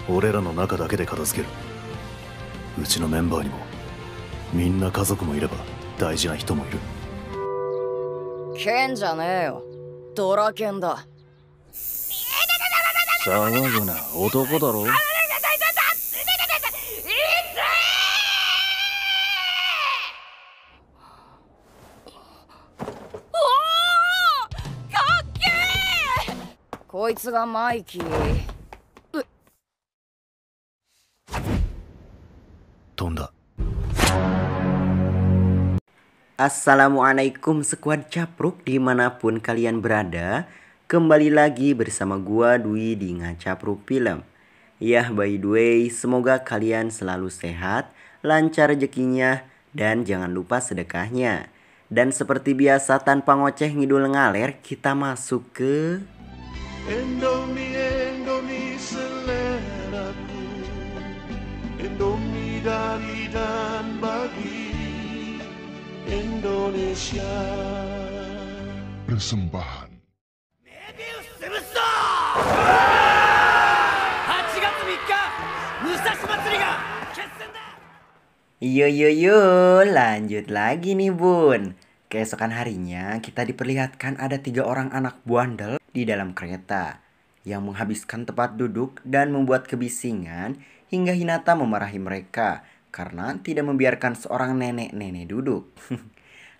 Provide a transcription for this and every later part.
俺らの中だけで片付ける。うちのメンバーにもみんな家族もいれば大事な人もいる。ケンじゃねえよ、ドラケンだ。騒ぐな、男だろ。こいつがマイキー。飛んだ。Assalamualaikum sekuat capruk dimanapun kalian berada. Kembali lagi bersama gua Dwi di Ngacapruk Film. Ya by the way, semoga kalian selalu sehat, lancar rezekinya, dan jangan lupa sedekahnya. Dan seperti biasa tanpa ngoceh ngidul ngaler, kita masuk ke Indomie, Indomie seleraku, Indomie dari dan bagi Indonesia. Persembahan Yo, lanjut lagi nih bun. Keesokan harinya kita diperlihatkan ada 3 orang anak bandel di dalam kereta yang menghabiskan tempat duduk dan membuat kebisingan hingga Hinata memarahi mereka karena tidak membiarkan seorang nenek-nenek duduk.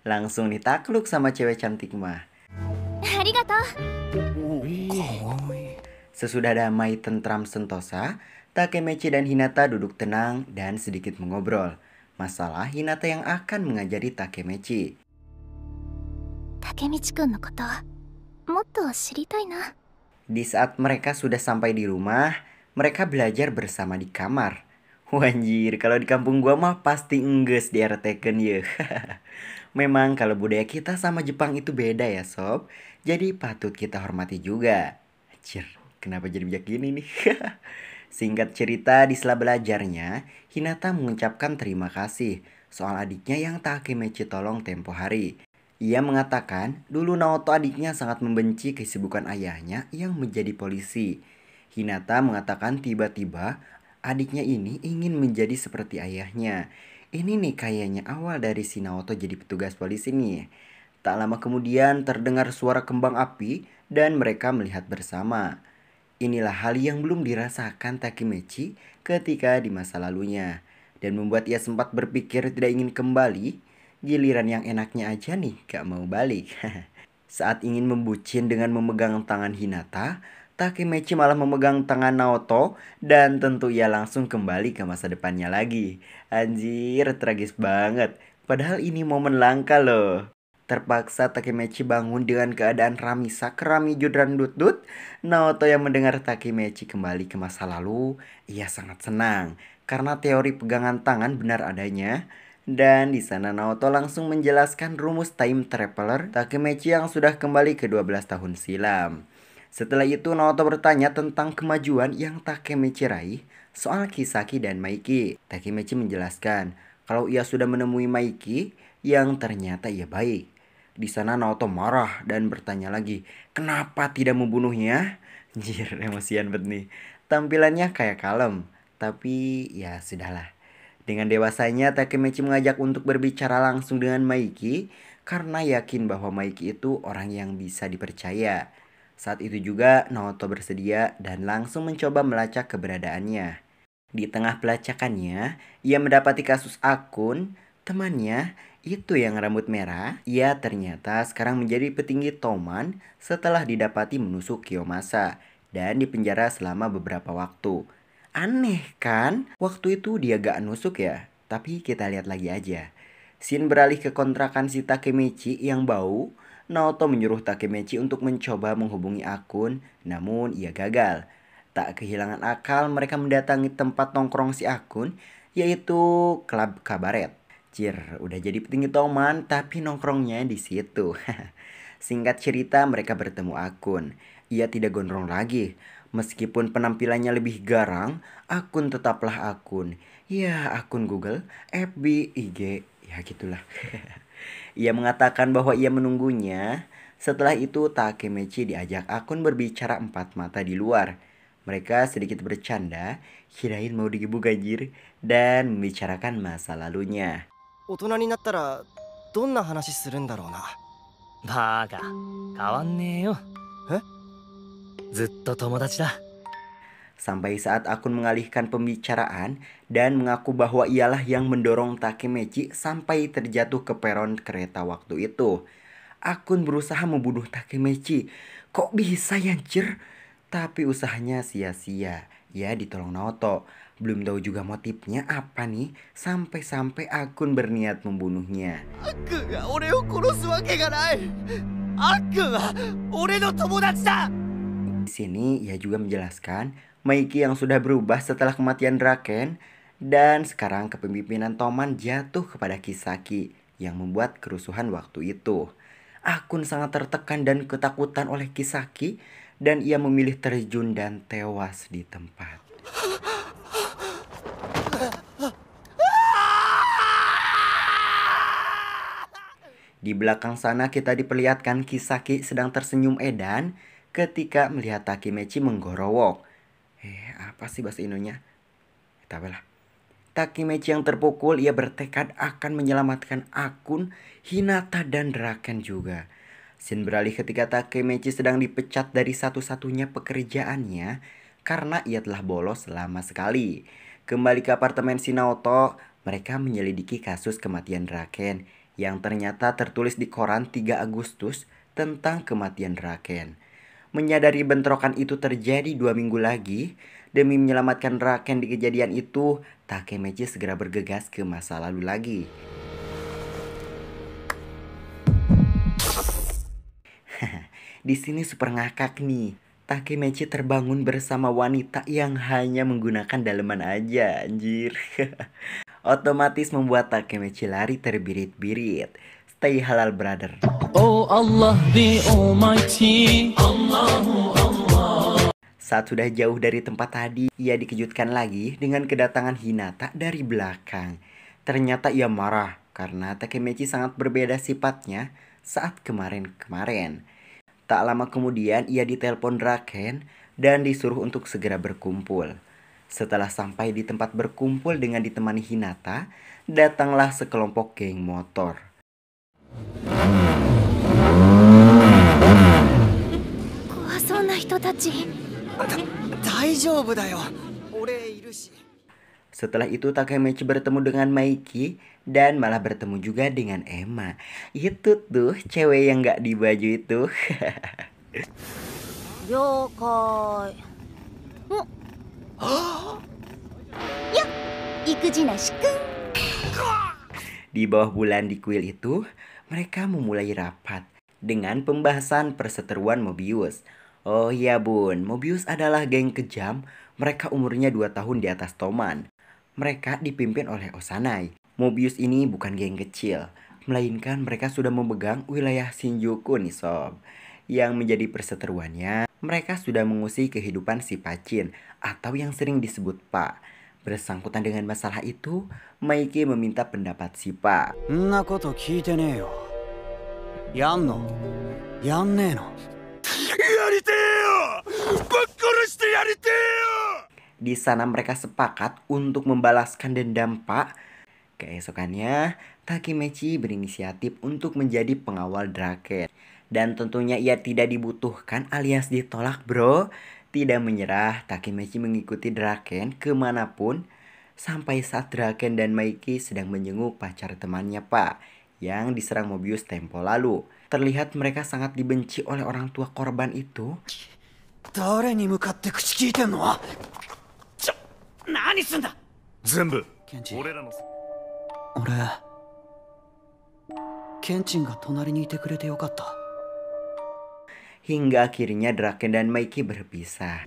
Langsung ditakluk sama cewek cantik mah. Sesudah damai tentram sentosa, Takemechi dan Hinata duduk tenang dan sedikit mengobrol. Masalah Hinata yang akan mengajari Takemechi. Takemechi-kun no koto, motto shiritai na. Di saat mereka sudah sampai di rumah, mereka belajar bersama di kamar. Wanjir, kalau di kampung gua mah pasti enggeus diartekeun ye. Memang kalau budaya kita sama Jepang itu beda ya sob. Jadi patut kita hormati juga. Anjir, kenapa jadi bijak gini nih? Singkat cerita, di sela belajarnya, Hinata mengucapkan terima kasih soal adiknya yang Takemechi tolong tempo hari. Ia mengatakan dulu Naoto adiknya sangat membenci kesibukan ayahnya yang menjadi polisi. Hinata mengatakan tiba-tiba adiknya ini ingin menjadi seperti ayahnya. Ini nih kayaknya awal dari si Naoto jadi petugas polisi nih. Tak lama kemudian terdengar suara kembang api dan mereka melihat bersama. Inilah hal yang belum dirasakan Takemechi ketika di masa lalunya. Dan membuat ia sempat berpikir tidak ingin kembali. Giliran yang enaknya aja nih gak mau balik. Saat ingin membucin dengan memegang tangan Hinata, Takemechi malah memegang tangan Naoto. Dan tentu ia langsung kembali ke masa depannya lagi. Anjir, tragis banget. Padahal ini momen langka loh. Terpaksa Takemechi bangun dengan keadaan Ramisa kerami judran dut-dut. Naoto yang mendengar Takemechi kembali ke masa lalu, ia sangat senang karena teori pegangan tangan benar adanya. Dan di sana Naoto langsung menjelaskan rumus time traveler Takemechi yang sudah kembali ke 12 tahun silam. Setelah itu Naoto bertanya tentang kemajuan yang Takemechi raih soal Kisaki dan Maiki. Takemechi menjelaskan kalau ia sudah menemui Maiki yang ternyata ia baik. Di sana Naoto marah dan bertanya lagi, kenapa tidak membunuhnya? Anjir, emosian banget nih. Tampilannya kayak kalem, tapi ya sudahlah. Dengan dewasanya Takemechi mengajak untuk berbicara langsung dengan Maiki karena yakin bahwa Maiki itu orang yang bisa dipercaya. Saat itu juga Naoto bersedia dan langsung mencoba melacak keberadaannya. Di tengah pelacakannya, ia mendapati kasus akun temannya itu yang rambut merah. Ia ternyata sekarang menjadi petinggi Toman setelah didapati menusuk Kiyomasa dan dipenjara selama beberapa waktu. Aneh kan? Waktu itu dia gak nusuk ya. Tapi kita lihat lagi aja. Scene beralih ke kontrakan si Takemechi yang bau. Naoto menyuruh Takemechi untuk mencoba menghubungi akun, namun ia gagal. Tak kehilangan akal, mereka mendatangi tempat nongkrong si akun, yaitu klub kabaret. Cir, udah jadi petinggi Toman tapi nongkrongnya di situ. Singkat cerita mereka bertemu akun. Ia tidak gondrong lagi. Meskipun penampilannya lebih garang, akun tetaplah akun. Ya, akun Google, FB, IG, ya gitulah. Ia mengatakan bahwa ia menunggunya. Setelah itu Takemechi diajak akun berbicara empat mata di luar. Mereka sedikit bercanda, kirain mau digebuk anjir, dan membicarakan masa lalunya. 大人になったらどんな話するんだろうな。バカ変わんねえよ。ずっと友達だ。 Sampai saat Akun mengalihkan pembicaraan dan mengaku bahwa ialah yang mendorong Takemechi sampai terjatuh ke peron kereta waktu itu. Akun berusaha membunuh Takemechi. Kok bisa ya anjir? Tapi usahanya sia-sia. Ya ditolong Naoto. Belum tahu juga motifnya apa nih, sampai-sampai Akun berniat membunuhnya. アックが俺を殺すわけがない。アックは俺の友達だ。 Di sini ia juga menjelaskan Maiki yang sudah berubah setelah kematian Draken dan sekarang kepemimpinan Toman jatuh kepada Kisaki yang membuat kerusuhan waktu itu. Akun sangat tertekan dan ketakutan oleh Kisaki dan ia memilih terjun dan tewas di tempat. Di belakang sana kita diperlihatkan Kisaki sedang tersenyum edan ketika melihat Takemechi menggorowok. Apa sih bahasa Indonya? Tapi lah. Takemechi yang terpukul, ia bertekad akan menyelamatkan Akun, Hinata, dan Draken juga. Scene beralih ketika Takemechi sedang dipecat dari satu-satunya pekerjaannya karena ia telah bolos lama sekali. Kembali ke apartemen si Naoto, mereka menyelidiki kasus kematian Draken yang ternyata tertulis di koran 3 Agustus tentang kematian Draken. Menyadari bentrokan itu terjadi 2 minggu lagi, demi menyelamatkan Draken di kejadian itu, Takemechi segera bergegas ke masa lalu lagi. Di sini super ngakak nih. Takemechi terbangun bersama wanita yang hanya menggunakan daleman aja, anjir. Otomatis membuat Takemechi lari terbirit-birit. Stay halal brother. Oh Allah the Almighty, Allahu Allah. Saat sudah jauh dari tempat tadi, ia dikejutkan lagi dengan kedatangan Hinata dari belakang. Ternyata ia marah karena Takemechi sangat berbeda sifatnya saat kemarin-kemarin. Tak lama kemudian ia ditelepon Draken dan disuruh untuk segera berkumpul. Setelah sampai di tempat berkumpul dengan ditemani Hinata, datanglah sekelompok geng motor. 怖そうな人たち。大丈夫だよ。俺いるし。 Setelah itu Takemechi bertemu dengan Maiki dan malah bertemu juga dengan Emma. Itu tuh cewek yang gak di baju itu. 了解。育児なしくん。 Di bawah bulan di kuil itu, mereka memulai rapat dengan pembahasan perseteruan Mobius. Oh iya bun, Mobius adalah geng kejam. Mereka umurnya 2 tahun di atas Toman. Mereka dipimpin oleh Osanai. Mobius ini bukan geng kecil, melainkan mereka sudah memegang wilayah Shinjuku nih sob. Yang menjadi perseteruannya, mereka sudah mengusik kehidupan si Pacin atau yang sering disebut Pak. Bersangkutan dengan masalah itu, Maiki meminta pendapat si Pak. んなこと聞いてねえよ。やんの？やんねえの？ Di sana mereka sepakat untuk membalaskan dendam Pak. Keesokannya, Takemechi berinisiatif untuk menjadi pengawal Draken. Dan tentunya ia tidak dibutuhkan alias ditolak bro. Tidak menyerah, Takemechi mengikuti Draken kemanapun. Sampai saat Draken dan Maiki sedang menjenguk pacar temannya Pak, yang diserang Mobius tempo lalu. Terlihat mereka sangat dibenci oleh orang tua korban itu. 誰に向かって口聞いてんの？何すんだ？全部ケンチ、俺らの俺、ケンチンが隣にいてくれてよかった。 Hingga akhirnya Draken dan Maiki berpisah.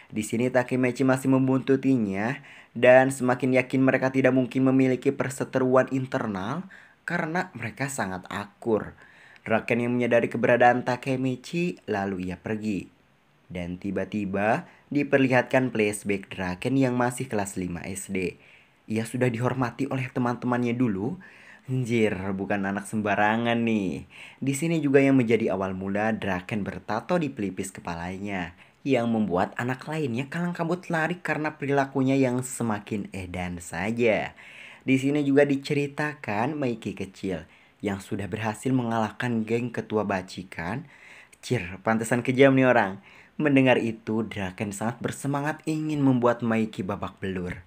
Di sini Takemechi masih membuntutinya dan semakin yakin mereka tidak mungkin memiliki perseteruan internal karena mereka sangat akur. Draken yang menyadari keberadaan Takemechi lalu ia pergi. Dan tiba-tiba diperlihatkan flashback Draken yang masih kelas 5 SD. Ia sudah dihormati oleh teman-temannya dulu. Anjir, bukan anak sembarangan nih. Di sini juga yang menjadi awal mula Draken bertato di pelipis kepalanya, yang membuat anak lainnya kalang kabut lari karena perilakunya yang semakin edan saja. Di sini juga diceritakan Maiki kecil yang sudah berhasil mengalahkan geng ketua bacikan. Cir, pantesan kejam nih orang. Mendengar itu, Draken sangat bersemangat ingin membuat Maiki babak belur.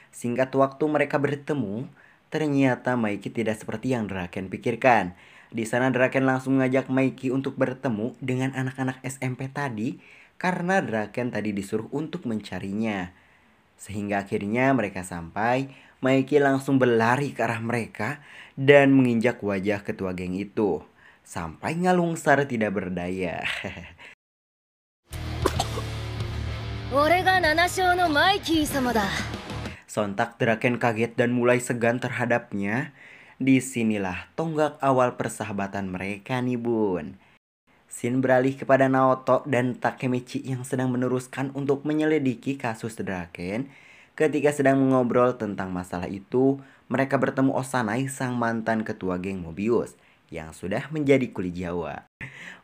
Singkat waktu mereka bertemu, ternyata Maiki tidak seperti yang Draken pikirkan. Di sana Draken langsung mengajak Maiki untuk bertemu dengan anak-anak SMP tadi karena Draken tadi disuruh untuk mencarinya. Sehingga akhirnya mereka sampai, Maiki langsung berlari ke arah mereka dan menginjak wajah ketua geng itu. Sampai ngalungsar tidak berdaya. 俺が7勝のマイキー様だ。 Sontak Draken kaget dan mulai segan terhadapnya. Disinilah tonggak awal persahabatan mereka nih bun. Shin beralih kepada Naoto dan Takemichi yang sedang meneruskan untuk menyelidiki kasus Draken. Ketika sedang mengobrol tentang masalah itu, mereka bertemu Osanai sang mantan ketua geng Mobius yang sudah menjadi kuli Jawa.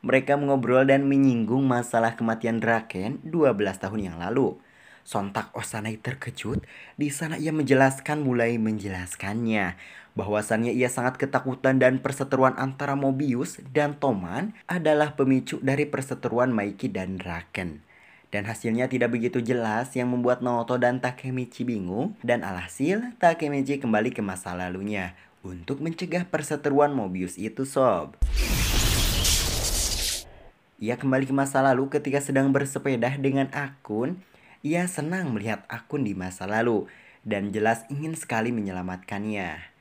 Mereka mengobrol dan menyinggung masalah kematian Draken 12 tahun yang lalu. Sontak Osanai terkejut. Di sana ia mulai menjelaskannya bahwasannya ia sangat ketakutan dan perseteruan antara Mobius dan Toman adalah pemicu dari perseteruan Maiki dan Draken. Dan hasilnya tidak begitu jelas yang membuat Naoto dan Takemichi bingung. Dan alhasil Takemichi kembali ke masa lalunya untuk mencegah perseteruan Mobius itu sob. Ia kembali ke masa lalu ketika sedang bersepeda dengan Akun. Ia senang melihat Akun di masa lalu dan jelas ingin sekali menyelamatkannya.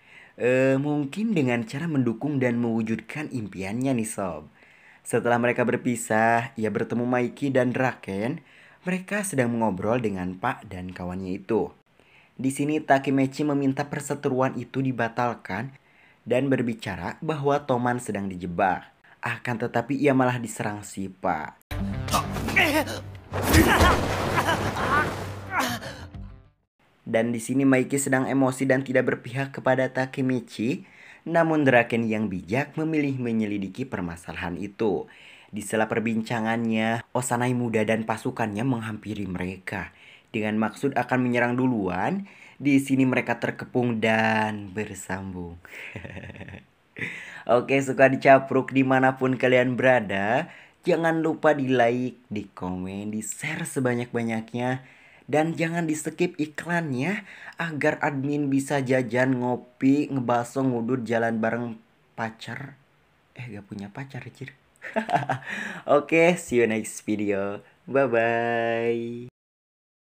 Mungkin dengan cara mendukung dan mewujudkan impiannya nih sob. Setelah mereka berpisah, ia bertemu Maiki dan Draken. Mereka sedang mengobrol dengan Pak dan kawannya itu. Di sini Takemichi meminta perseteruan itu dibatalkan dan berbicara bahwa Toman sedang dijebak. Akan tetapi ia malah diserang si Pak. Dan di sini Maiki sedang emosi dan tidak berpihak kepada Takemichi. Namun Draken yang bijak memilih menyelidiki permasalahan itu. Di sela perbincangannya, Osanai muda dan pasukannya menghampiri mereka dengan maksud akan menyerang duluan. Di sini mereka terkepung dan bersambung. Oke, suka dicapruk dimanapun kalian berada. Jangan lupa di like, di komen, di share sebanyak-banyaknya. Dan jangan di skip iklannya agar admin bisa jajan, ngopi, ngebaso, ngudut, jalan bareng pacar. Gak punya pacar, anjir. Oke, see you next video. Bye-bye.